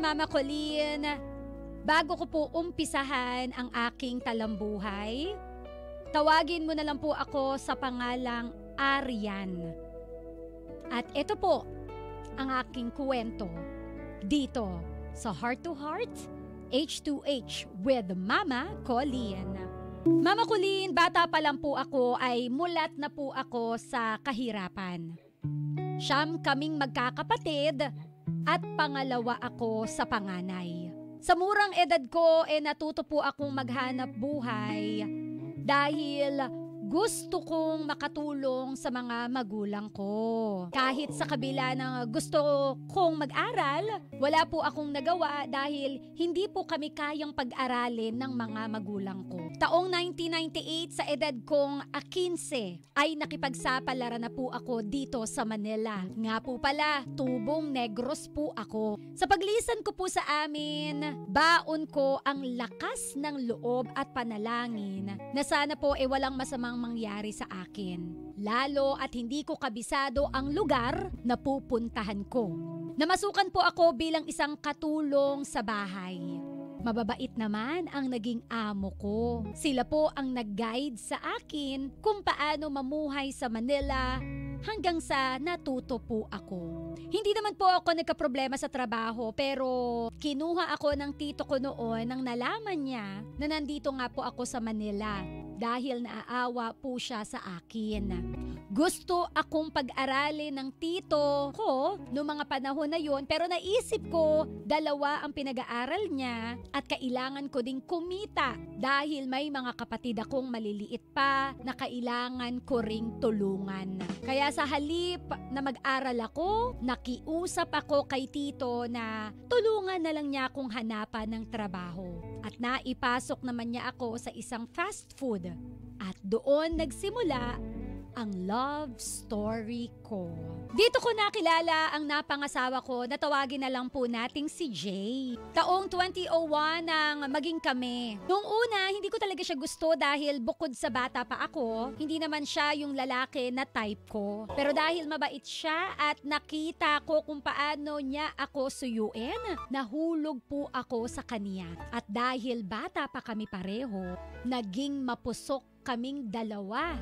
Mama Colleen, bago ko po umpisahan ang aking talambuhay, tawagin mo na lang po ako sa pangalang Arian. At ito po ang aking kwento dito sa Heart to Heart, H2H with Mama Colleen. Mama Colleen, bata pa lang po ako ay mulat na po ako sa kahirapan. Siyam kaming magkakapatid at pangalawa ako sa panganay. Sa murang edad ko, natuto po akong maghanap buhay dahil gusto kong makatulong sa mga magulang ko. Kahit sa kabila ng gusto kong mag-aral, wala po akong nagawa dahil hindi po kami kayang pag-aralin ng mga magulang ko. Taong 1998, sa edad kong 15, ay nakipagsapalaran na po ako dito sa Manila. Nga po pala, tubong Negros po ako. Sa paglisan ko po sa amin, baon ko ang lakas ng loob at panalangin na sana po walang masamang mangyari sa akin. Lalo at hindi ko kabisado ang lugar na pupuntahan ko. Namasukan po ako bilang isang katulong sa bahay. Mababait naman ang naging amo ko. Sila po ang nag-guide sa akin kung paano mamuhay sa Manila hanggang sa natuto po ako. Hindi naman po ako nagkaproblema sa trabaho pero kinuha ako ng tito ko noon nang nalaman niya na nandito nga po ako sa Manila dahil naaawa po siya sa akin. Gusto akong pag-aralin ng tito ko noong mga panahon na yon pero naisip ko dalawa ang pinag-aaral niya at kailangan ko ding kumita dahil may mga kapatid akong maliliit pa na kailangan ko ring tulungan. Kaya sa halip na mag-aral ako, nakiusap ako kay tito na tulungan na lang niya akong hanapan ng trabaho. At naipasok naman niya ako sa isang fast food. At doon nagsimula ang love story ko. Dito ko nakilala ang napangasawa ko na tawagin na lang po nating si Jay. Taong 2001 nang maging kami. Noong una, hindi ko talaga siya gusto dahil bukod sa bata pa ako, hindi naman siya yung lalaki na type ko. Pero dahil mabait siya at nakita ko kung paano niya ako suyuin, nahulog po ako sa kanya. At dahil bata pa kami pareho, naging mapusok kaming dalawa.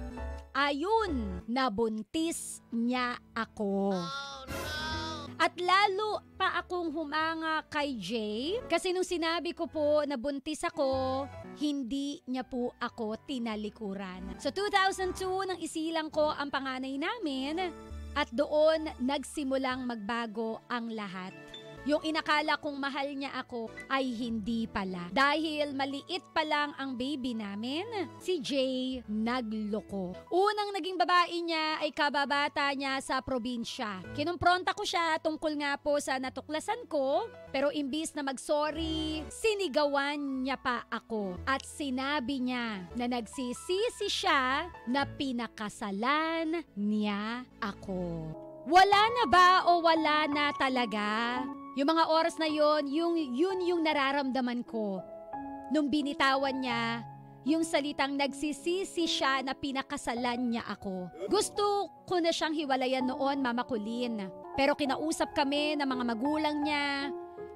Ayun, nabuntis niya ako. Oh, no! At lalo pa akong humanga kay Jay kasi nung sinabi ko po na buntis ako, hindi niya po ako tinalikuran. So 2002 nang isilang ko ang panganay namin at doon nagsimulang magbago ang lahat. Yung inakala kong mahal niya ako ay hindi pala. Dahil maliit pa lang ang baby namin, si Jay nagloko. Unang naging babae niya ay kababata niya sa probinsya. Kinumpronta ko siya tungkol nga po sa natuklasan ko, pero imbis na mag-sorry, sinigawan niya pa ako. At sinabi niya na nagsisisi siya na pinakasalan niya ako. Wala na ba o wala na talaga? Yung mga oras na yun yung nararamdaman ko. Nung binitawan niya, yung salitang nagsisisi siya na pinakasalan niya ako. Gusto ko na siyang hiwalayan noon, Mama Colleen. Pero kinausap kami ng mga magulang niya.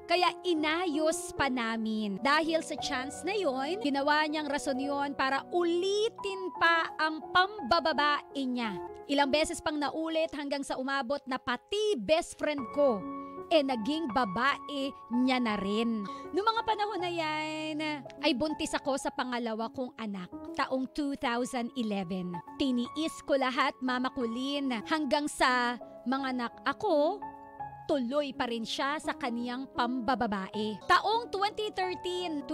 Kaya inayos pa namin. Dahil sa chance na yon, ginawa niyang rason yon para ulitin pa ang pambababae niya. Ilang beses pang naulit hanggang sa umabot na pati best friend ko naging babae niya na rin. Noong mga panahon na yan, ay buntis ako sa pangalawa kong anak, taong 2011. Tiniis ko lahat, Mama Colleen, hanggang sa manganak ako, tuloy pa rin siya sa kaniyang pambababae. Taong 2013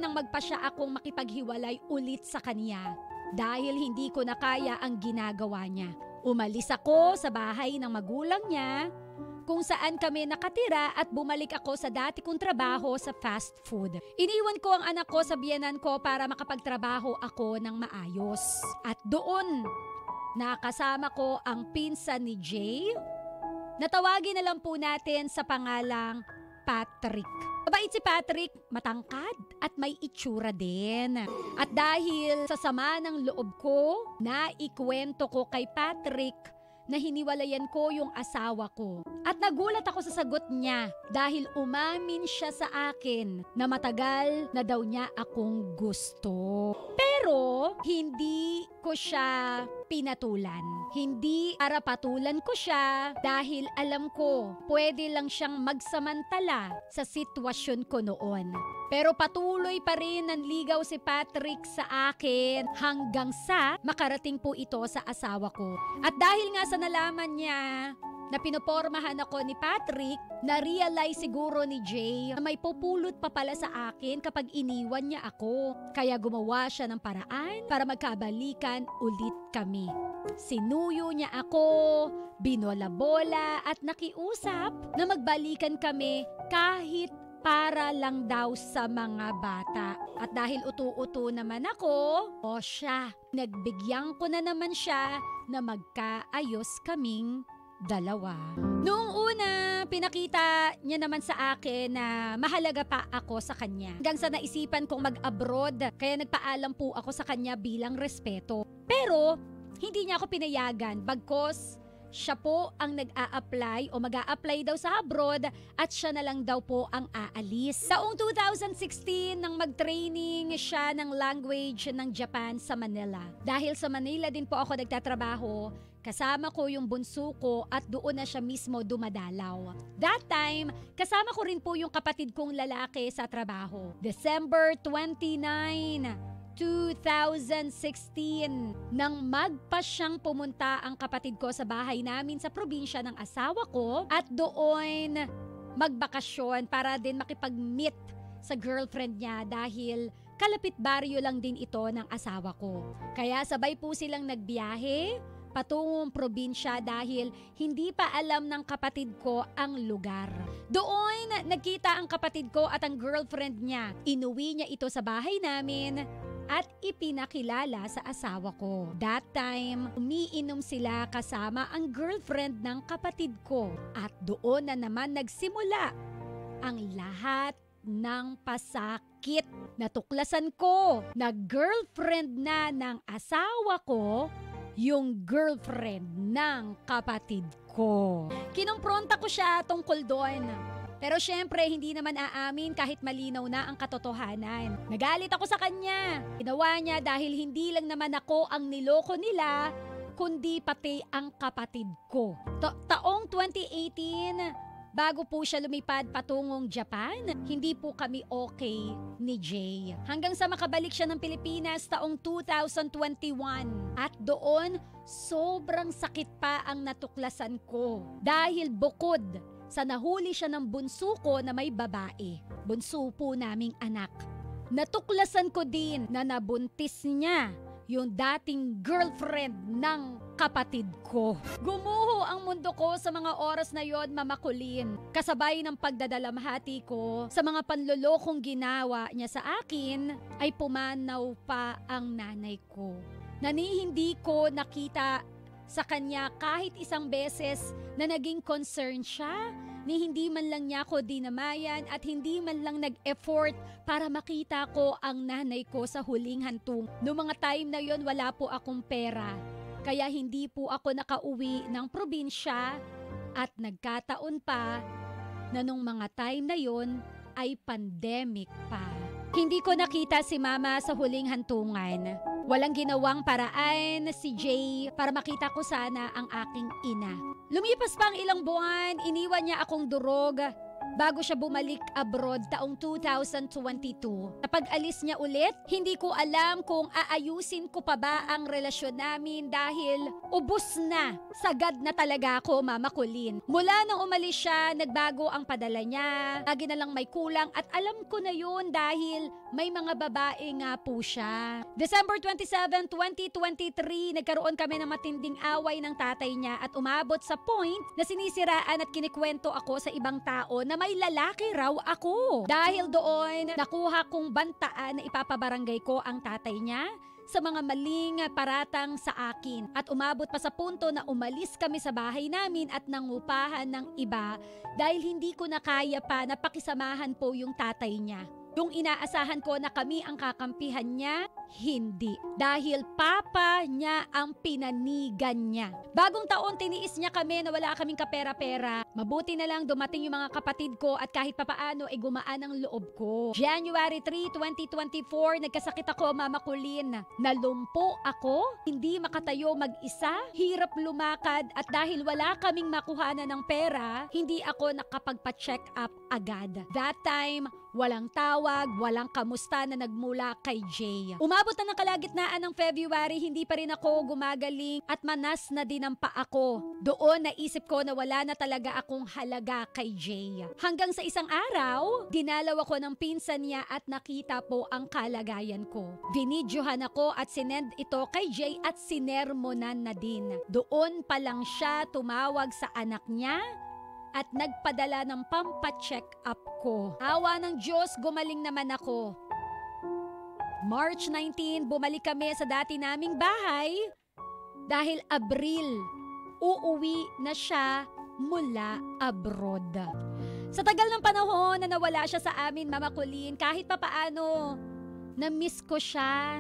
nang magpasya akong makipaghiwalay ulit sa kaniya dahil hindi ko na kaya ang ginagawa niya. Umalis ako sa bahay ng magulang niya kung saan kami nakatira at bumalik ako sa dati kong trabaho sa fast food. Iniwan ko ang anak ko sa biyenan ko para makapagtrabaho ako ng maayos. At doon, nakasama ko ang pinsan ni Jay, natawagin na lang po natin sa pangalang Patrick. Mabait si Patrick, matangkad at may itsura din. At dahil sa sama ng loob ko, naikwento ko kay Patrick na hiniwalayan ko yung asawa ko. At nagulat ako sa sagot niya dahil umamin siya sa akin na matagal na daw niya akong gusto. Pero hindi ko siya pinatulan. Hindi arapatulan ko siya dahil alam ko pwede lang siyang magsamantala sa sitwasyon ko noon. Pero patuloy pa rin nanligaw si Patrick sa akin hanggang sa makarating po ito sa asawa ko. At dahil nga sa nalaman niya na pinopormahan ako ni Patrick, na-realize siguro ni Jay na may pupulot pa pala sa akin kapag iniwan niya ako. Kaya gumawa siya ng paraan para magkabalikan ulit kami. Sinuyo niya ako, binola-bola at nakiusap na magbalikan kami kahit para lang daw sa mga bata. At dahil utu-utu naman ako, o siya, nagbigyan ko na naman siya na magkaayos kaming dalawa. Noong una, pinakita niya naman sa akin na mahalaga pa ako sa kanya. Hanggang sa naisipan kong mag-abroad, kaya nagpaalam po ako sa kanya bilang respeto. Pero, hindi niya ako pinayagan bagkos siya po ang nag-a-apply o mag-a-apply daw sa abroad at siya na lang daw po ang aalis. Taong 2016 nang mag-training siya ng language ng Japan sa Manila. Dahil sa Manila din po ako nagtatrabaho, kasama ko yung bunso ko at doon na siya mismo dumadalaw. That time, kasama ko rin po yung kapatid kong lalaki sa trabaho. December 29, 2016, nang magpasyang pumunta ang kapatid ko sa bahay namin sa probinsya ng asawa ko at doon magbakasyon para din makipag-meet sa girlfriend niya dahil kalapit baryo lang din ito ng asawa ko. Kaya sabay po silang nagbiyahe patungong probinsya dahil hindi pa alam ng kapatid ko ang lugar. Doon nagkita ang kapatid ko at ang girlfriend niya. Inuwi niya ito sa bahay namin at ipinakilala sa asawa ko. That time, umiinom sila kasama ang girlfriend ng kapatid ko. At doon na naman nagsimula ang lahat ng pasakit. Natuklasan ko na girlfriend na ng asawa ko yung girlfriend ng kapatid ko. Kinumpronta ko siya tungkol doon. Pero syempre, hindi naman aamin kahit malinaw na ang katotohanan. Nagalit ako sa kanya. Ginawa niya dahil hindi lang naman ako ang niloko nila, kundi pati ang kapatid ko. Taong 2018, bago po siya lumipad patungong Japan, hindi po kami okay ni Jay. Hanggang sa makabalik siya ng Pilipinas taong 2021. At doon, sobrang sakit pa ang natuklasan ko. Dahil bukod sa nahuli siya ng bunso ko na may babae, bunso po naming anak, natuklasan ko din na nabuntis niya yung dating girlfriend ng kapatid ko. Gumuho ang mundo ko sa mga oras na yon, Mama Colleen. Kasabay ng pagdadalamhati ko sa mga panlolokong ginawa niya sa akin, ay pumanaw pa ang nanay ko. Hindi ko nakita sa kanya kahit isang beses na naging concern siya, ni hindi man lang niya ako dinamayan at hindi man lang nag-effort para makita ko ang nanay ko sa huling hantung. Noong mga time na yon, wala po akong pera. Kaya hindi po ako nakauwi ng probinsya at nagkataon pa na nung mga time na yon ay pandemic pa. Hindi ko nakita si Mama sa huling hantungan. Walang ginawang paraan si Jay para makita ko sana ang aking ina. Lumipas pa ang ilang buwan, iniwan niya akong durog bago siya bumalik abroad taong 2022. Kapag alis niya ulit, hindi ko alam kung aayusin ko pa ba ang relasyon namin dahil ubos na. Sagad na talaga ako, Mama Colleen. Mula nang umalis siya, nagbago ang padala niya. Lagi na lang may kulang at alam ko na yun dahil may mga babae nga po siya. December 27, 2023, nagkaroon kami ng matinding away ng tatay niya at umabot sa point na sinisiraan at kinikwento ako sa ibang tao na may lalaki raw ako. Dahil doon, nakuha kong bantaan na ipapabarangay ko ang tatay niya sa mga maling paratang sa akin. At umabot pa sa punto na umalis kami sa bahay namin at nangupahan ng iba dahil hindi ko na kaya pa na pakisamahan po yung tatay niya. Yung inaasahan ko na kami ang kakampihan niya, hindi. Dahil papa niya ang pinanigan niya. Bagong taon, tiniis niya kami na wala kaming kapera-pera. Mabuti na lang dumating yung mga kapatid ko at kahit papaano ay gumaan ang loob ko. January 3, 2024, nagkasakit ako, Mama Colleen. Nalumpo ako, hindi makatayo mag-isa, hirap lumakad at dahil wala kaming makuhanan ng pera, hindi ako nakapagpa-check up agad. That time, walang tawag, walang kamusta na nagmula kay Jay. Umabot na ng kalagitnaan ng February, hindi pa rin ako gumagaling at manas na din ang paa ko. Doon naisip ko na wala na talaga akong halaga kay Jay. Hanggang sa isang araw, dinalaw ako ng pinsan niya at nakita po ang kalagayan ko. Binidyohan ako at sinend ito kay Jay at sinermonan na din. Doon pa lang siya tumawag sa anak niya at nagpadala ng pampa-check up ko. Awa ng Diyos, gumaling naman ako. March 19, bumalik kami sa dati naming bahay dahil Abril, uuwi na siya mula abroad. Sa tagal ng panahon na nawala siya sa amin, Mama Colleen, kahit papaano, na-miss ko siya.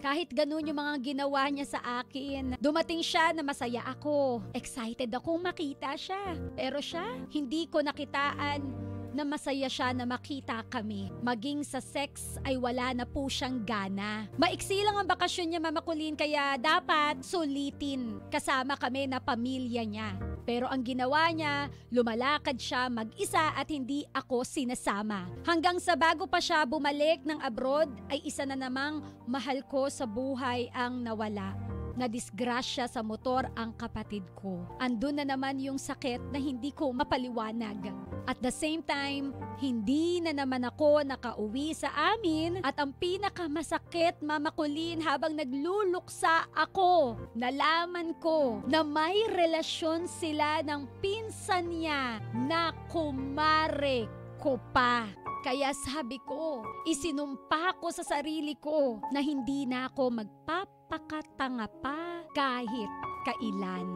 Kahit ganun yung mga ginawa niya sa akin. Dumating siya na masaya ako. Excited akong makita siya. Pero siya, hindi ko nakitaan na masaya siya na makita kami. Maging sa sex ay wala na po siyang gana. Maiksi lang ang bakasyon niya, Mama Colleen, kaya dapat sulitin. Kasama kami na pamilya niya. Pero ang ginawa niya, lumalakad siya mag-isa at hindi ako sinasama. Hanggang sa bago pa siya bumalik ng abroad, ay isa na namang mahal ko sa buhay ang nawala. Nadisgrasya sa motor ang kapatid ko. Andun na naman yung sakit na hindi ko mapaliwanag. At the same time, hindi na naman ako nakauwi sa amin at ang pinakamasakit, Mama Colleen, habang nagluluksa ako, nalaman ko na may relasyon sila ng pinsan niya na kumare ko pa. Kaya sabi ko, isinumpa ko sa sarili ko na hindi na ako magpapakatanga pa kahit kailan.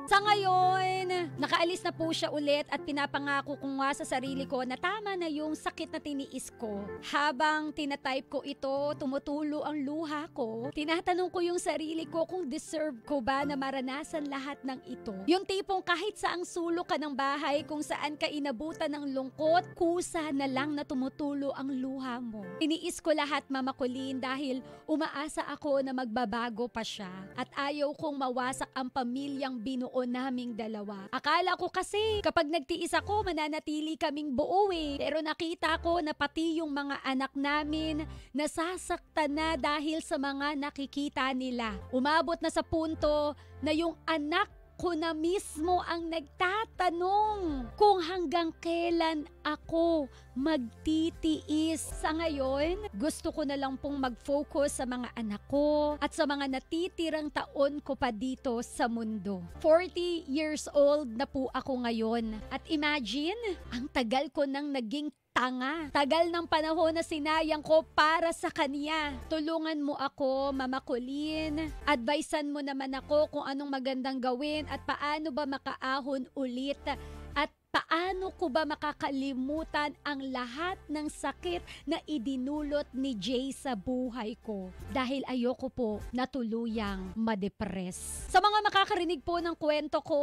Sa ngayon, nakaalis na po siya ulit at pinapangako ko nga sa sarili ko na tama na yung sakit na tiniis ko. Habang tinatype ko ito, tumutulo ang luha ko. Tinatanong ko yung sarili ko kung deserve ko ba na maranasan lahat ng ito. Yung tipong kahit saang sulok ka ng bahay kung saan ka inabutan ng lungkot, kusa na lang na tumutulo ang luha mo. Tiniis ko lahat, Mama Colleen, dahil umaasa ako na magbabago pa siya at ayaw kong mawasak ang pamilyang binuo naming dalawa. Akala ko kasi kapag nagtiis ako, mananatili kaming buo eh. Pero nakita ko na pati yung mga anak namin nasasaktan na dahil sa mga nakikita nila. Umabot na sa punto na yung anak ko na mismo ang nagtatanong kung hanggang kailan ako magtitiis. Sa ngayon, gusto ko na lang pong mag-focus sa mga anak ko at sa mga natitirang taon ko pa dito sa mundo. 40 years old na po ako ngayon. At imagine, ang tagal ko nang naging tanga. Tagal ng panahon na sinayang ko para sa kanya. Tulungan mo ako, Mama Colleen. Advisean mo naman ako kung anong magandang gawin at paano ba makaahon ulit. At paano ko ba makakalimutan ang lahat ng sakit na idinulot ni Jay sa buhay ko? Dahil ayoko po na tuluyang madepress. Sa mga makakarinig po ng kwento ko,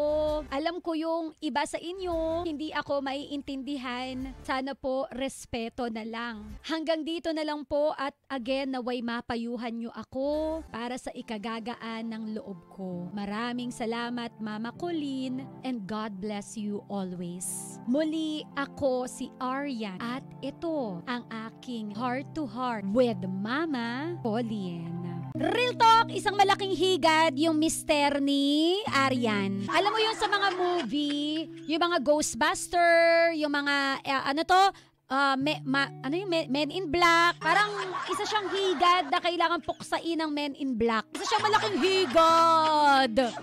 alam ko yung iba sa inyo, hindi ako maiintindihan. Sana po respeto na lang. Hanggang dito na lang po at again naway mapayuhan nyo ako para sa ikagagaan ng loob ko. Maraming salamat, Mama Colleen, and God bless you always. Muli ako si Aryan at ito ang aking Heart to Heart with Mama Colleen. Real talk, isang malaking higad yung mister ni Aryan. Alam mo yun sa mga movie, yung mga Ghostbuster, yung mga Men in Black. Parang isa siyang higad na kailangan puksain ng Men in Black. Isa siyang malaking higad.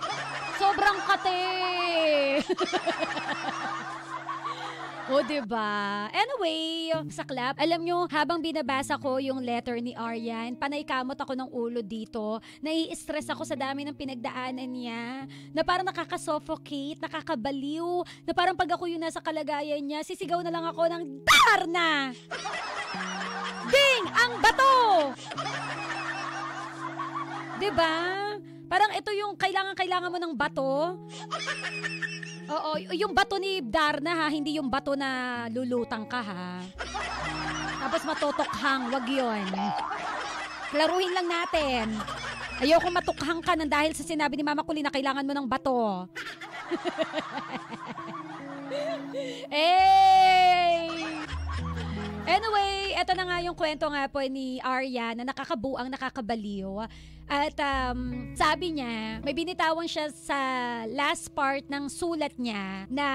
Sobrang kate. O, diba? Anyway, saklap, alam nyo, habang binabasa ko yung letter ni Aryan, panay kamot ako ng ulo dito. Nai-stress ako sa dami ng pinagdaanan niya. Na parang nakaka-suffocate, nakakabaliw. Na parang pag ako yung nasa kalagayan niya, sisigaw na lang ako ng Darna! Dumating ang bato! Diba? Parang ito yung kailangan mo ng bato. Oo, yung bato ni Darna ha, hindi yung bato na lulutang ka ha. Tapos matotokhang, wag yun. Klaruhin lang natin. Ayoko matukhang ka nang dahil sa sinabi ni Mama Kuli na kailangan mo ng bato. Hey! Anyway, eto na nga yung kwento nga po ni Arya na nakakabuang, nakakabaliw. At sabi niya, may binitawan siya sa last part ng sulat niya na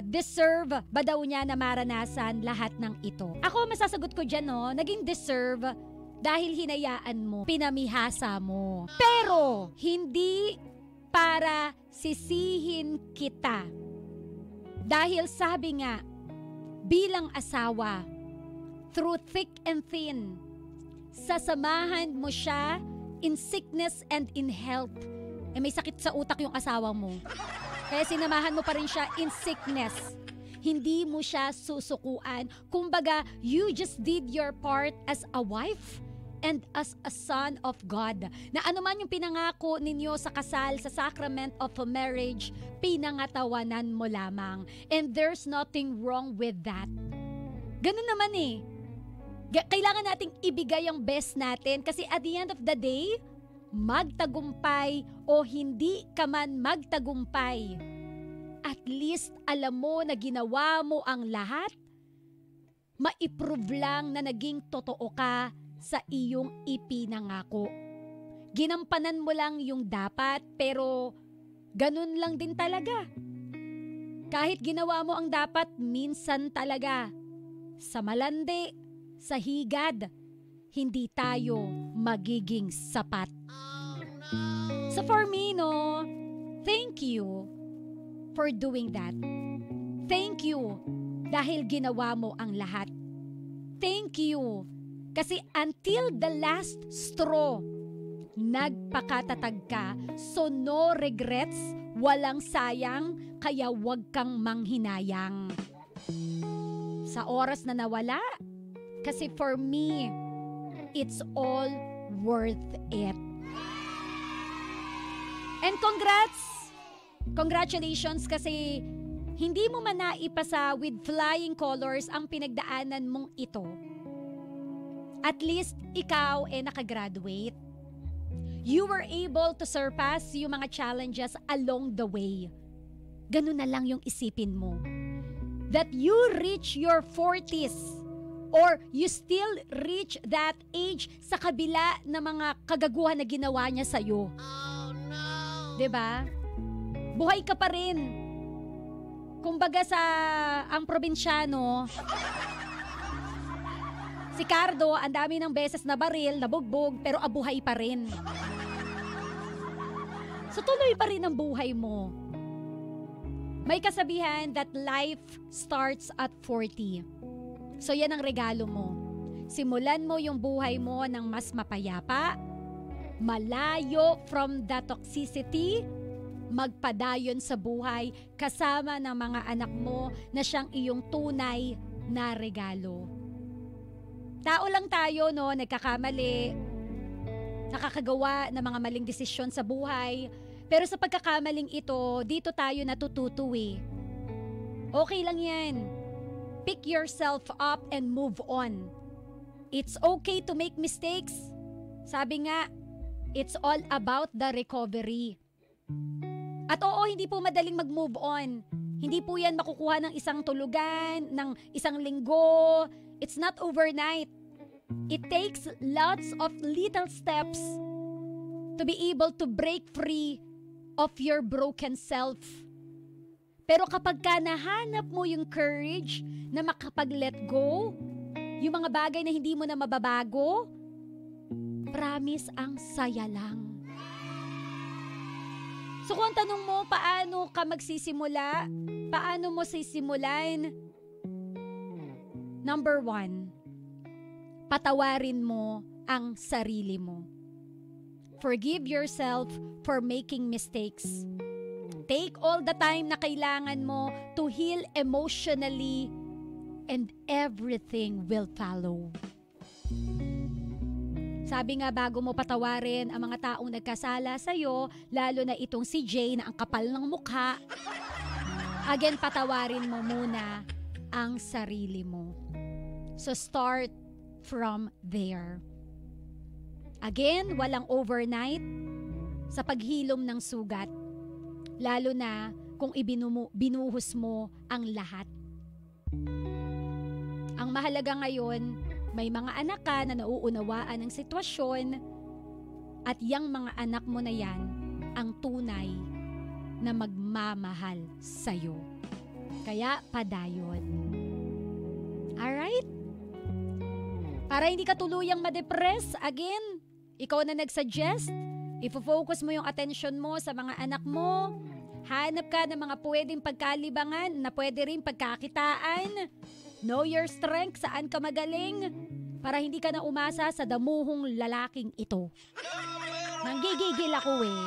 deserve ba daw niya na maranasan lahat ng ito. Ako masasagot ko dyan, no, naging deserve dahil hinayaan mo, pinamihasa mo. Pero, hindi para sisihin kita. Dahil sabi nga, bilang asawa, through thick and thin, sasamahan mo siya in sickness and in health. Eh may sakit sa utak yung asawa mo. Kaya sinamahan mo pa rin siya in sickness. Hindi mo siya susukuan. Kumbaga, you just did your part as a wife and as a son of God. Na anuman yung pinangako ninyo sa kasal, sa sacrament of a marriage, pinangatawanan mo lamang. And there's nothing wrong with that. Ganun naman eh. Kailangan nating ibigay ang best natin kasi at the end of the day, magtagumpay o hindi ka man magtagumpay, at least alam mo na ginawa mo ang lahat, ma-prove lang na naging totoo ka sa iyong ipinangako. Ginampanan mo lang yung dapat, pero ganun lang din talaga. Kahit ginawa mo ang dapat, minsan talaga, sa malandi, sa higad, hindi tayo magiging sapat. So for me, no, thank you for doing that. Thank you dahil ginawa mo ang lahat. Thank you kasi until the last straw, nagpakatatag ka. So no regrets, walang sayang, kaya wag kang manghinayang. Sa oras na nawala, kasi for me, it's all worth it. And congratulations kasi hindi mo man naipasa with flying colors ang pinagdaanan mong ito. At least ikaw nakagraduate. You were able to surpass yung mga challenges along the way. Ganun na lang yung isipin mo. That you reach your 40s or you still reach that age sa kabila ng mga kagaguhan na ginawa niya sa'yo. Oh, no! Diba? Buhay ka pa rin. Kumbaga ang probinsyano, si Cardo, ang dami ng beses na baril, nabugbog, pero abuhay pa rin. So tuloy pa rin ang buhay mo. May kasabihan that life starts at 40. So yan ang regalo mo. Simulan mo yung buhay mo ng mas mapayapa, malayo from the toxicity, magpadayon sa buhay kasama ng mga anak mo na siyang iyong tunay na regalo. Tao lang tayo, no, nagkakamali, nakakagawa ng mga maling desisyon sa buhay, pero sa pagkakamaling ito, dito tayo natututo eh. Okay lang yan. Pick yourself up and move on. It's okay to make mistakes. Sabi nga, it's all about the recovery. At oo, hindi po madaling mag-move on. Hindi po yan makukuha ng isang tulugan, ng isang linggo. It's not overnight. It takes lots of little steps to be able to break free of your broken self. Pero kapag ka nahanap mo yung courage na makapag-let go, yung mga bagay na hindi mo na mababago, promise ang saya lang. So kung tanong mo, paano ka magsisimula? Paano mo sisimulan? Number 1, patawarin mo ang sarili mo. Forgive yourself for making mistakes. Take all the time na kailangan mo to heal emotionally and everything will follow. Sabi nga bago mo patawarin ang mga taong nagkasala sa'yo, lalo na itong si Jay na ang kapal ng mukha, again, patawarin mo muna ang sarili mo. So start from there. Again, walang overnight sa paghilom ng sugat, lalo na kung binuhos mo ang lahat. Ang mahalaga ngayon, may mga anak ka na nauunawaan ng sitwasyon at yang mga anak mo na yan ang tunay na magmamahal sa'yo. Kaya padayon. Alright? Para hindi ka tuluyang ma-depress, again, ikaw na nag-suggest, ifo-focus mo yung attention mo sa mga anak mo, hanap ka ng mga pwedeng pagkalibangan na pwede rin pagkakitaan, know your strength, saan ka magaling, para hindi ka na umasa sa damuhong lalaking ito. Nanggigigil ako eh.